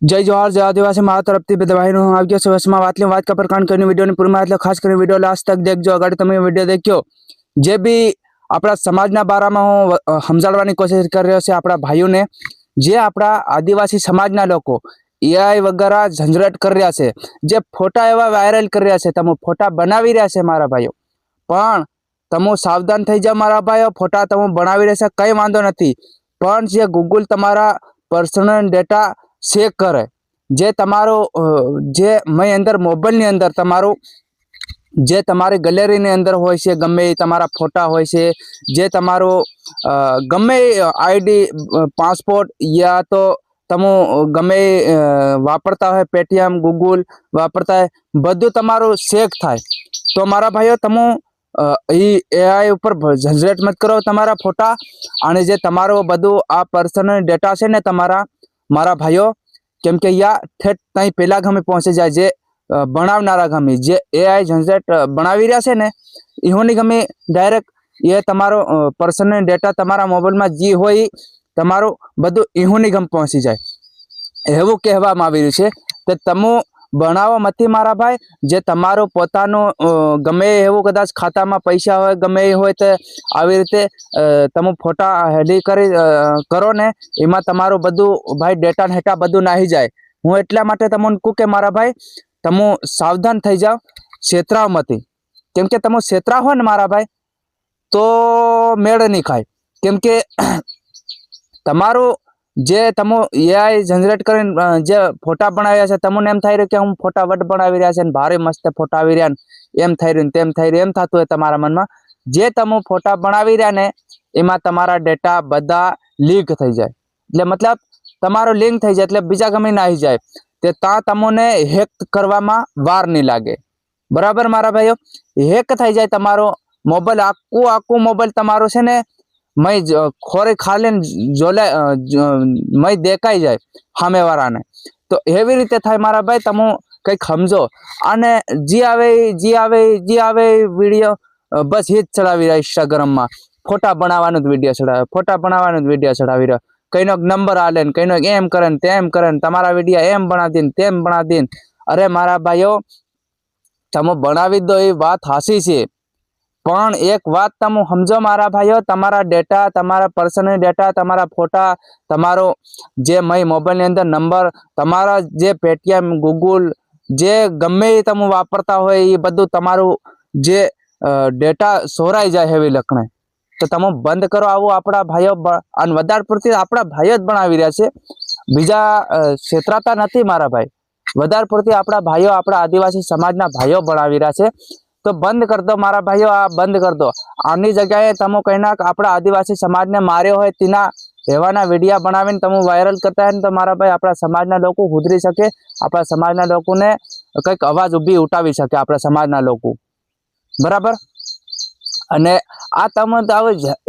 जय जोहार जय आदिवासी मारा तरफથી બધાઈનો આવજો સવાસમાં વાત का પ્રકાંડ કરીને વિડિયોની પૂરી એટલે ખાસ કરીને વિડિયો લાસ્ટ તક देखજો। अगर તમે વિડિયો દેખ્યો જે બી આપણા સમાજના બારામાં હું સમજાવવાની કોશિશ કરી રહ્યો છે આપણા ભાઈઓને, જે આપણા આદિવાસી સમાજના લોકો એઆઈ વગેરે ઝંઝટ કરી રહ્યા છે, જે ફોટા એવા વાયરલ કરી રહ્યા છે, તમે ફોટા બનાવી રહ્યા છે મારા ભાઈઓ, પણ તમે સાવધાન થઈ જાઓ મારા ભાઈઓ। ફોટા તમે બનાવી રહ્યા છે કંઈ વાંધો નથી, પણ જે ગૂગલ તમારા પર્સનલ ડેટા ચેક करे, जे तमारो जे मैं अंदर मोबाइल ની અંદર તમારું જે તમારી ગેલેરી ની અંદર હોય છે, ગમે તમારા ફોટા હોય છે, જે તમારો ગમે આઈડી પાસપોર્ટ યા તો તમે ગમે વાપરતા હોય પેટીએમ ગૂગલ વાપરતા હોય, બધું તમારું ચેક થાય। તો મારા ભાઈઓ તમે એઆઈ ઉપર ઝંઝટ મત કરો તમારા ફોટા, અને જે તમારો બધું આ પર્સનલ ડેટા છે ને તમારા मारा भाइयों, केम के या ठेठ तई पहला गमे पहुंचे जाए, जे बनावनारा गमे जे एआई झंझट बनावी रह्या छे ने इहोनी गमे डायरेक्ट ये तमारो पर्सनल डेटा तमारा मोबाइल में जी होय तमारो बधु इहोनी गम पहुंची जाए एवुं कहेवामां आवी रह्युं छे। तो तमो बनावो मती मारा भाई, जे तमारो पोतानो गमे एवुं कदाच खाता में पैसा होय गमे होय तो आवी रीते तमे फोटा हेडी करी करो ने एमां तमारो बधु भाई डेटा हेटा बधु नाही जाए। हूँ एटला माटे तमने कहूं के मारा भाई तमो सावधान थई जाओ, छेतराओ मती, केम के तमो छेतराओ ने मारा भाई तो मेळ नहीं खाय। केम के तमारो जे तमो एआई जनरेट करीने जे फोटा बनाव्या छे तमने एम थाई रह्युं के हूँ फोटा वट बनावी रह्या छे, भारे मस्त फोटा आवी रह्या एम थाई रह्युं तेम थाई रह्युं, एम थतुं होय तमारा मनमा। जे तमो फोटा बनावी रह्या ने एमां तमारा डेटा बधा लीक थई जाय, એટલે मतलब तमारो लिंक थई जाय, એટલે बीजा गमे ना आई जाय, ते ता तमोने हेक करवामां वार नहीं लागे। बराबर मारा भाईओ, हेक थई जाय तमारो मोबाइल, आखुं मोबाइल तमारो छे ने मैं खोरे खाले जोले मैं देखाई जाए सामे वाळाने। तो एवी रीते थाय मारा भाई, तमो कंईक समझो। अने जी आवे विडियो बस हिट चढ़ावी रह्या इंस्टाग्राम में, फोटा बनावानो ज विडियो चढ़ावे, फोटा बनावानो ज विडियो चढ़ावी रह्यो, कईनो नंबर आले कईनो एम करे तेम करे, तमारा विडियो एम बना दीन तेम बना दीन। अरे मारा भाईओ तमो बनावी दो ए बात हासी छे, पण एक बात तमो समझो मारा भाईओ, तमारा डेटा तमारा पर्सनल डेटा तमारा फोटा तमारो जे मई मोबाइल ની અંદર नंबर तमारा जे पेटीएम गूगल जे गमे तमे वापरता होय ए बधुं तमारुं जे डेटा सोराई जाय हेवी लखणे। तो तमे बंद करो आवुं आपणा भाईओ, अने वधारे पूरती आपणा भाईओ ज बनावी रह्या छे, बीजा छेतराता नथी मारा भाई, वधारे पूरती आपणा भाईओ आपणा आदिवासी समाजना भाईओ बनावी रह्या छे। तो बंद कर दो मारा भाईओ, आ बंद कर दो। आनी जगह तमो कईना आपड़ा आदिवासी समाज ने मार्यो होय तीना एवाना विडिया बनावीने तमो वायरल करता है तो मारा भाई आपड़ा समाजना लोको सुधरी सके, आपड़ा समाजना लोकोने कंईक अवाज उभी उठावी सके आपड़ा समाजना लोको। बराबर। अने आ तमे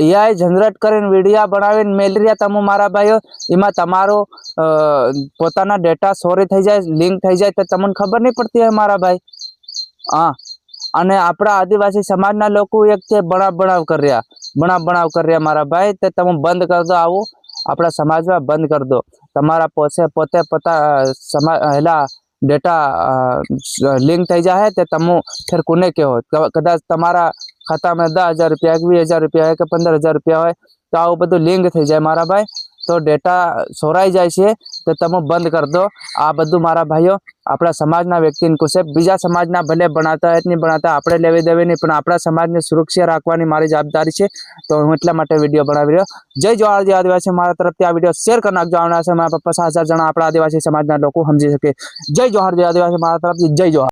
एआई जनरेट करीने विडिया बनावीने मेली रह्या तमो मारा भाईओ, एमां तमारो पोताना डेटा चोरी थई जाय, लिंक थई जाय तो तमने खबर नहीं पड़ती है मारा भाई। हाँ, अने आपड़ा आदिवासी समाजना लोको एक छे बनाव कर रह्या मारा भाई, तो तमे बंद कर दो आवो आपड़ा समाज में बंद कर दो। तमारा पोते पता हेला डेटा लिंक थई जाए तो तमो फिर कोने कहो, कदाच तमारा खाता में 10,000 रुपया 20,000 रुपया है कि 15,000 रुपया है तो आवुं बधुं लिंक थई जाए मारा भाई, तो डेटा सोराई जाए छे। तो तमे बंद कर दो आ बधुं मारा भाईओ। आपड़ा समाजना व्यक्तिने कहूं छे, बीजा समाजना भले बनाता है नहीं बनाता, आपणे लेवी देवी नहीं, पण आपड़ा समाजने सुरक्षा राखवानी मारी जवाबदारी छे। तो हूँ एटला माटे विडियो बनावी रह्यो। जय जोहार जय आदिवासी, मारा तरफथी आ विडियो शेर कर नाखजो, आवनारा समयमां 50,000 जणा आपड़ा आदिवासी समाजना लोको समजी सके। जय जोहार जय आदिवासी, मारा तरफथी जय जोहार।